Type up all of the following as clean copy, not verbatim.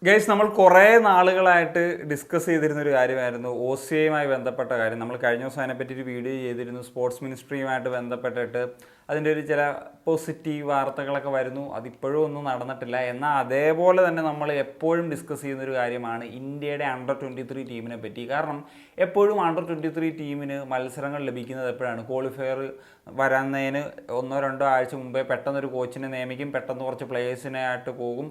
Guys, നമ്മൾ കുറേ നാളുകളായിട്ട് ഡിസ്കസ് ചെയ്തിരുന്നൊരു കാര്യമായിരുന്നു OCAയുമായി ബന്ധപ്പെട്ട കാര്യം. നമ്മൾ കഴിഞ്ഞ ദിവസം അതിനെപ്പറ്റി ഒരു വീഡിയോ ചെയ്തിരുന്നു. സ്പോർട്സ് മിനിസ്ട്രിയുമായിട്ട് ബന്ധപ്പെട്ടിട്ട് അതിൻ്റെ ഒരു ചില പോസിറ്റീവ് വാർത്തകളൊക്കെ വരുന്നു. അതിപ്പോഴും ഒന്നും നടന്നിട്ടില്ല. എന്നാൽ അതേപോലെ തന്നെ നമ്മൾ എപ്പോഴും ഡിസ്കസ് ചെയ്യുന്നൊരു കാര്യമാണ് ഇന്ത്യയുടെ അണ്ടർ-23 ടീമിനെ പറ്റി. കാരണം എപ്പോഴും അണ്ടർ-23 ടീമിന് മത്സരങ്ങൾ ലഭിക്കുന്നത് എപ്പോഴാണ്? ക്വാളിഫയർ വരുന്നതിന് 1-2 ആഴ്ച മുമ്പേ പെട്ടെന്നൊരു കോച്ചിനെ നിയമിക്കും, പെട്ടെന്ന് കുറച്ച് പ്ലേയേഴ്സിനെ ആയിട്ട് പോകും,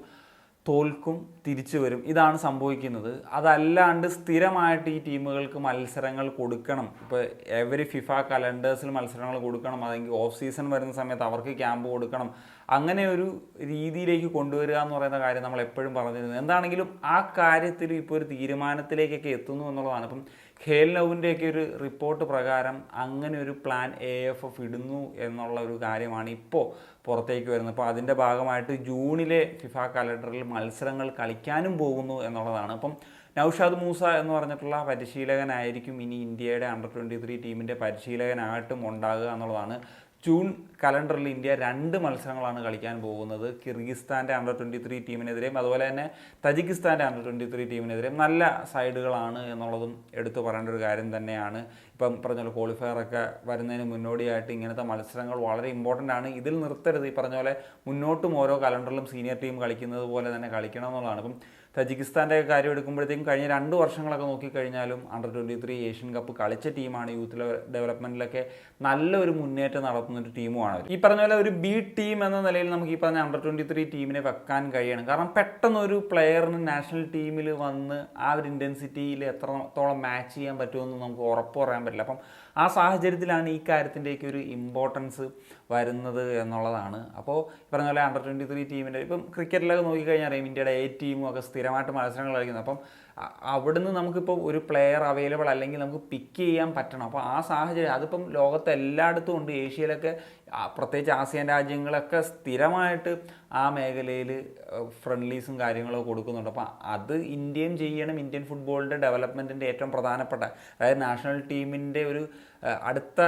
തോൽക്കും, തിരിച്ചു വരും. ഇതാണ് സംഭവിക്കുന്നത്. അതല്ലാണ്ട് സ്ഥിരമായിട്ട് ഈ ടീമുകൾക്ക് മത്സരങ്ങൾ കൊടുക്കണം. ഇപ്പോൾ എവരി ഫിഫ കലണ്ടേഴ്സിൽ മത്സരങ്ങൾ കൊടുക്കണം, അല്ലെങ്കിൽ ഓഫ് സീസൺ വരുന്ന സമയത്ത് അവർക്ക് ക്യാമ്പ് കൊടുക്കണം. അങ്ങനെ ഒരു രീതിയിലേക്ക് കൊണ്ടുവരിക എന്ന് പറയുന്ന കാര്യം നമ്മൾ എപ്പോഴും പറഞ്ഞിരുന്നു. എന്താണെങ്കിലും ആ കാര്യത്തിൽ ഇപ്പോൾ ഒരു തീരുമാനത്തിലേക്കൊക്കെ എത്തുന്നു എന്നുള്ളതാണ്. ഇപ്പം ഖേൽ നൗവിൻ്റെയൊക്കെ ഒരു റിപ്പോർട്ട് പ്രകാരം അങ്ങനെ ഒരു പ്ലാൻ AFF ഇടുന്നു എന്നുള്ള ഒരു കാര്യമാണ് ഇപ്പോൾ പുറത്തേക്ക് വരുന്നത്. അപ്പോൾ അതിൻ്റെ ഭാഗമായിട്ട് ജൂണിലെ ഫിഫ കലണ്ടറിൽ മത്സരങ്ങൾ കളിക്കാനും പോകുന്നു എന്നുള്ളതാണ്. അപ്പം നൗഷാദ് മൂസ എന്ന് പറഞ്ഞിട്ടുള്ള പരിശീലകനായിരിക്കും ഇനി ഇന്ത്യയുടെ അണ്ടർ-23 ടീമിൻ്റെ പരിശീലകനായിട്ടും ഉണ്ടാകുക എന്നുള്ളതാണ്. ജൂൺ കലണ്ടറിൽ ഇന്ത്യ 2 മത്സരങ്ങളാണ് കളിക്കാൻ പോകുന്നത്. കിർഗിസ്ഥാൻ്റെ അണ്ടർ-23 ടീമിനെതിരെയും അതുപോലെ തന്നെ തജിക്കിസ്ഥാൻ്റെ അണ്ടർ-23 ടീമിനെതിരെയും. നല്ല സൈഡുകളാണ് എന്നുള്ളതും എടുത്തു പറയേണ്ട ഒരു കാര്യം തന്നെയാണ്. ഇപ്പം പറഞ്ഞ പോലെ ക്വാളിഫയറൊക്കെ വരുന്നതിന് മുന്നോടിയായിട്ട് ഇങ്ങനത്തെ മത്സരങ്ങൾ വളരെ ഇമ്പോർട്ടൻ്റ് ആണ്. ഇതിൽ നിർത്തരുത്. ഈ പറഞ്ഞ പോലെ മുന്നോട്ടും ഓരോ കലണ്ടറിലും സീനിയർ ടീം കളിക്കുന്നത് പോലെ തന്നെ കളിക്കണം എന്നുള്ളതാണ്. ഇപ്പം തജിക്കിസ്ഥാൻ്റെ കാര്യം എടുക്കുമ്പോഴത്തേക്കും കഴിഞ്ഞ 2 വർഷങ്ങളൊക്കെ നോക്കിക്കഴിഞ്ഞാലും അണ്ടർ-23 ഏഷ്യൻ കപ്പ് കളിച്ച ടീമാണ്. യൂത്ത് ഡെവലപ്മെൻറ്റിലൊക്കെ നല്ലൊരു മുന്നേറ്റം നടത്തുന്നൊരു ടീമുമാണ് അവർ. ഈ പറഞ്ഞ പോലെ ഒരു ബി ടീം എന്ന നിലയിൽ നമുക്ക് ഈ പറഞ്ഞ അണ്ടർ-23 ടീമിനെ വെക്കാൻ കഴിയണം. കാരണം പെട്ടെന്നൊരു പ്ലെയറിന് നാഷണൽ ടീമിൽ വന്ന് ആ ഒരു ഇൻറ്റൻസിറ്റിയിൽ എത്രത്തോളം മാച്ച് ചെയ്യാൻ പറ്റുമെന്ന് നമുക്ക് ഉറപ്പ് പറയാൻ പറ്റില്ല. അപ്പം ആ സാഹചര്യത്തിലാണ് ഈ കാര്യത്തിൻ്റെയൊക്കെ ഒരു ഇമ്പോർട്ടൻസ് വരുന്നത് എന്നുള്ളതാണ്. അപ്പോൾ പറഞ്ഞ പോലെ അണ്ടർ-23 ടീമിൻ്റെ ഇപ്പം ക്രിക്കറ്റിലൊക്കെ നോക്കിക്കഴിഞ്ഞാൽ അറിയാം, ഇന്ത്യയുടെ A ടീമും ഒക്കെ സ്ഥിരമായിട്ട് മത്സരങ്ങൾ കളിക്കുന്നത്. അപ്പം അവിടുന്ന് നമുക്കിപ്പോൾ ഒരു പ്ലെയർ അവൈലബിൾ അല്ലെങ്കിൽ നമുക്ക് പിക്ക് ചെയ്യാൻ പറ്റണം. അപ്പോൾ ആ സാഹചര്യം അതിപ്പം ലോകത്ത് എല്ലായിടത്തും ഉണ്ട്. ഏഷ്യയിലൊക്കെ പ്രത്യേകിച്ച് ആസിയാൻ രാജ്യങ്ങളൊക്കെ സ്ഥിരമായിട്ട് ആ മേഖലയിൽ ഫ്രണ്ട്ലീസും കാര്യങ്ങളൊക്കെ കൊടുക്കുന്നുണ്ട്. അപ്പോൾ അത് ഇന്ത്യയും ചെയ്യണം. ഇന്ത്യൻ ഫുട്ബോളിൻ്റെ ഡെവലപ്മെൻറ്റിൻ്റെ ഏറ്റവും പ്രധാനപ്പെട്ട, അതായത് നാഷണൽ ടീമിൻ്റെ ഒരു അടുത്ത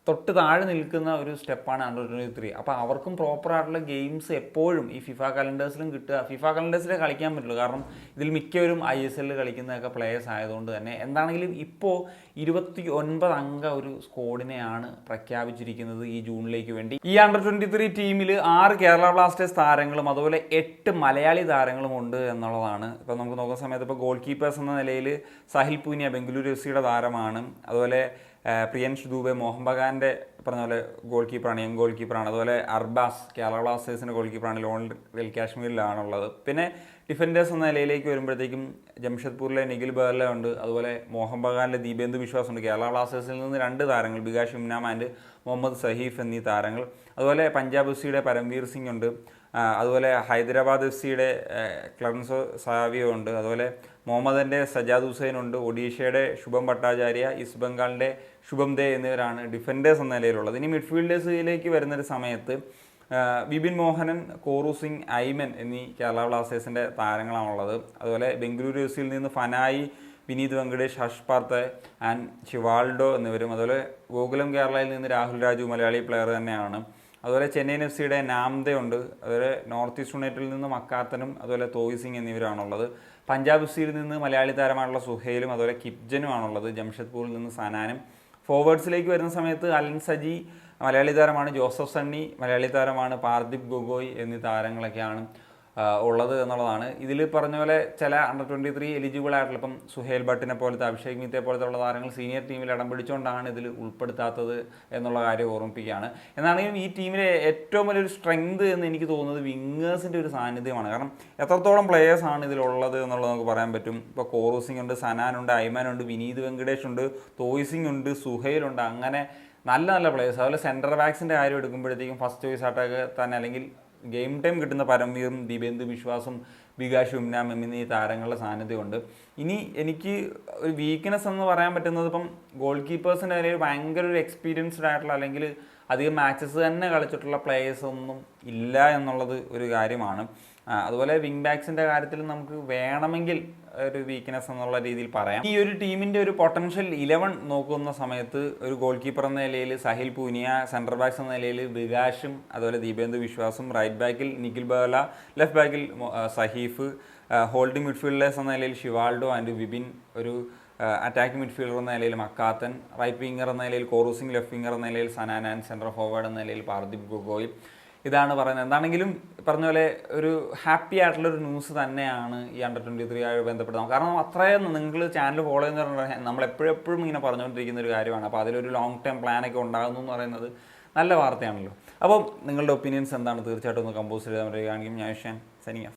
തൊട്ട് താഴെ നിൽക്കുന്ന ഒരു സ്റ്റെപ്പാണ് അണ്ടർ-23. അപ്പോൾ അവർക്കും പ്രോപ്പറായിട്ടുള്ള ഗെയിംസ് എപ്പോഴും ഈ ഫിഫ കലണ്ടേഴ്സിലും കിട്ടുക. ഫിഫ കലണ്ടേഴ്സിലേ കളിക്കാൻ പറ്റുള്ളൂ. കാരണം ഇതിൽ മിക്കവരും ISL കളിക്കുന്നതൊക്കെ പ്ലേയേഴ്സ് ആയതുകൊണ്ട് തന്നെ. എന്താണെങ്കിലും ഇപ്പോൾ 29 അംഗ ഒരു സ്ക്വാഡിനെയാണ് പ്രഖ്യാപിച്ചിരിക്കുന്നത് ഈ ജൂണിലേക്ക് വേണ്ടി. ഈ അണ്ടർ-23 ടീമിൽ 6 കേരള ബ്ലാസ്റ്റേഴ്സ് താരങ്ങളും അതുപോലെ 8 മലയാളി താരങ്ങളും ഉണ്ട് എന്നുള്ളതാണ്. ഇപ്പോൾ നമുക്ക് നോക്കുന്ന സമയത്ത് ഇപ്പോൾ ഗോൾ കീപ്പേഴ്സ് എന്ന നിലയിൽ സാഹിൽ പൂനിയ ബംഗളൂരു FCയുടെ താരമാണ്. അതുപോലെ പ്രിയൻഷ് ദൂബെ മോഹൻ ബഗാൻ്റെ പറഞ്ഞ പോലെ ഗോൾ കീപ്പറാണ്, യങ് ഗോൾ കീപ്പറാണ്. അതുപോലെ അർബാസ് കേരള ബ്ലാസ്റ്റേഴ്സിൻ്റെ ഗോൾ കീപ്പറാണ്, ലോൺ കാശ്മീരിലാണുള്ളത്. പിന്നെ ഡിഫൻഡേഴ്സ് എന്ന നിലയിലേക്ക് വരുമ്പോഴത്തേക്കും ജംഷഡ്പൂരിലെ നിഖിൽ ബർല ഉണ്ട്. അതുപോലെ മോഹൻ ബഗാനിലെ ദീപേന്ദു വിശ്വാസ് ഉണ്ട്. കേരള ബ്ലാസ്റ്റേഴ്സിൽ നിന്ന് 2 താരങ്ങൾ, ബികാഷ് ഇംനാം ആൻഡ് മുഹമ്മദ് സഹീഫ് എന്നീ താരങ്ങൾ. അതുപോലെ പഞ്ചാബ് FCയുടെ പരംവീർ സിംഗ് ഉണ്ട്. അതുപോലെ ഹൈദരാബാദ് FCയുടെ ക്ലറൻസോ സാവിയോ ഉണ്ട്. അതുപോലെ മുഹമ്മദിൻ്റെ സജാദ് ഹുസൈൻ ഉണ്ട്. ഒഡീഷയുടെ ശുഭം ഭട്ടാചാര്യ, ഈസ്റ്റ് ബംഗാളിൻ്റെ ശുഭം ദേ എന്നിവരാണ് ഡിഫൻഡേഴ്സ് എന്ന നിലയിലുള്ളത്. ഇനി മിഡ്ഫീൽഡേഴ്സിലേക്ക് വരുന്നൊരു സമയത്ത് വിപിൻ മോഹനൻ, കോറു സിംഗ്, ഐമൻ എന്നീ കേരള ബ്ലാസ്റ്റേഴ്സിൻ്റെ താരങ്ങളാണുള്ളത്. അതുപോലെ ബംഗളൂരു FCയിൽ നിന്ന് ഫനായി, വിനീത് വെങ്കടേഷ്, ഹർഷ് പാർത്തെ ആൻഡ് ചിവാൾഡോ എന്നിവരും. അതുപോലെ ഗോകുലം കേരളയിൽ നിന്ന് രാഹുൽ രാജു, മലയാളി പ്ലെയർ തന്നെയാണ്. അതുപോലെ ചെന്നൈയിൻ FCയുടെ നാംദെ ഉണ്ട്. അതുപോലെ നോർത്ത് ഈസ്റ്റ് യുണൈറ്റഡിൽ നിന്ന് മക്കാത്തനും അതുപോലെ തോയ് സിംഗ് എന്നിവരാണുള്ളത്. പഞ്ചാബ് FCയിൽ നിന്ന് മലയാളി താരമായിട്ടുള്ള സുഹൈലും അതുപോലെ കിപ്ജനുമാണുള്ളത്. ജംഷഡ്പൂരിൽ നിന്ന് സനാനും. ഫോർവേഡ്സിലേക്ക് വരുന്ന സമയത്ത് അലൻ സജി മലയാളി താരമാണ്, ജോസഫ് സണ്ണി മലയാളി താരമാണ്, പാർദീപ് ഗൊഗോയ് എന്നീ താരങ്ങളൊക്കെയാണ് ഉള്ളത് എന്നുള്ളതാണ്. ഇതിൽ പറഞ്ഞ പോലെ ചില അണ്ടർ-23 എലിജിബിൾ ആയിട്ടുള്ള ഇപ്പം സുഹേൽ ഭട്ടിനെ പോലത്തെ, അഭിഷേക് മിത്തെ പോലത്തെ ഉള്ള താരങ്ങൾ സീനിയർ ടീമിൽ ഇടം പിടിച്ചുകൊണ്ടാണ് ഇതിൽ ഉൾപ്പെടുത്താത്തത് എന്നുള്ള കാര്യം ഓർമ്മിപ്പിക്കുകയാണ്. എന്നാണെങ്കിലും ഈ ടീമിലെ ഏറ്റവും വലിയൊരു സ്ട്രെങ്ത് എന്ന് എനിക്ക് തോന്നുന്നത് വിങ്ങേഴ്സിൻ്റെ ഒരു സാന്നിധ്യമാണ്. കാരണം എത്രത്തോളം പ്ലേയേഴ്സാണ് ഇതിലുള്ളത് എന്നുള്ളത് നമുക്ക് പറയാൻ പറ്റും. ഇപ്പോൾ കോറു സിംഗ് ഉണ്ട്, സനാനുണ്ട്, ഐമാനുണ്ട്, വിനീത് വെങ്കടേഷ് ഉണ്ട്, തോയ് സിംഗ് ഉണ്ട്, സുഹൈലുണ്ട്. അങ്ങനെ നല്ല നല്ല പ്ലേയേഴ്സ്. അതുപോലെ സെൻറ്റർ ബാക്സിൻ്റെ കാര്യം എടുക്കുമ്പോഴത്തേക്കും ഫസ്റ്റ് ചോയ്സ് ആയിട്ടൊക്കെ തന്നെ അല്ലെങ്കിൽ ഗെയിം ടൈം കിട്ടുന്ന പരംവീറും ദീപേന്ദു വിശ്വാസും ബികാഷ് ഇംനാം എന്നീ താരങ്ങളുടെ സാന്നിധ്യമുണ്ട്. ഇനി എനിക്ക് ഒരു വീക്ക്നെസ് എന്ന് പറയാൻ പറ്റുന്നത് ഇപ്പം ഗോൾ കീപ്പേഴ്സിൻ്റെ നിലയിൽ ഭയങ്കര ഒരു എക്സ്പീരിയൻസ്ഡ് ആയിട്ടുള്ള അല്ലെങ്കിൽ അധികം മാച്ചസ് തന്നെ കളിച്ചിട്ടുള്ള പ്ലേയേഴ്സ് ഒന്നും ഇല്ല എന്നുള്ളത് ഒരു കാര്യമാണ്. അതുപോലെ വിങ് ബാക്സിൻ്റെ കാര്യത്തിൽ നമുക്ക് വേണമെങ്കിൽ ഒരു വീക്ക്നെസ് എന്നുള്ള രീതിയിൽ പറയാം. ഈ ഒരു ടീമിൻ്റെ ഒരു പൊട്ടൻഷ്യൽ 11 നോക്കുന്ന സമയത്ത് ഒരു ഗോൾ കീപ്പർ എന്ന നിലയിൽ സാഹിൽ പൂനിയ, സെൻറ്റർ ബാക്സ് എന്ന നിലയിൽ വികാഷും അതുപോലെ ദീപേന്ദു വിശ്വാസും, റൈറ്റ് ബാക്കിൽ നിഖിൽ ബഹല, ലെഫ്റ്റ് ബാക്കിൽ സഹീഫ്, ഹോൾഡിംഗ് മിഡ്ഫീൽഡേഴ്സ് എന്ന നിലയിൽ ഷിവാൾഡോ ആൻഡ് വിപിൻ, ഒരു അറ്റാക്കിംഗ് മിഡ്ഫീൽഡർ എന്ന നിലയിൽ മക്കാത്തൻ, റൈറ്റ് വിങ്ങർ എന്ന നിലയിൽ കോറൂസിംഗ്, ലെഫ്റ്റ് വിങ്ങർ എന്ന നിലയിൽ സനാനാൻ, സെൻട്രൽ ഫോർവേഡ് എന്ന നിലയിൽ പാർദീപ് ഗൊഗോയ്. ഇതാണ് പറയുന്നത്. എന്താണെങ്കിലും പറഞ്ഞ പോലെ ഒരു ഹാപ്പി ആയിട്ടുള്ളൊരു ന്യൂസ് തന്നെയാണ് ഈ അണ്ടർ-23 ആയി ബന്ധപ്പെടുന്നത്. കാരണം അത്രയും നിങ്ങൾ ചാനൽ ഫോളോ ചെയ്യുന്ന നമ്മൾ എപ്പോഴും ഇങ്ങനെ പറഞ്ഞുകൊണ്ടിരിക്കുന്ന ഒരു കാര്യമാണ്. അപ്പോൾ അതിലൊരു ലോങ് ടേം പ്ലാനൊക്കെ ഉണ്ടാകുന്നു എന്ന് പറയുന്നത് നല്ല വാർത്തയാണല്ലോ. അപ്പം നിങ്ങളുടെ ഒപ്പീനിയൻസ് എന്താണ് തീർച്ചയായിട്ടും ഒന്ന് കമ്പോസ് ചെയ്താൽ മതി. ഞാൻ സനിയ.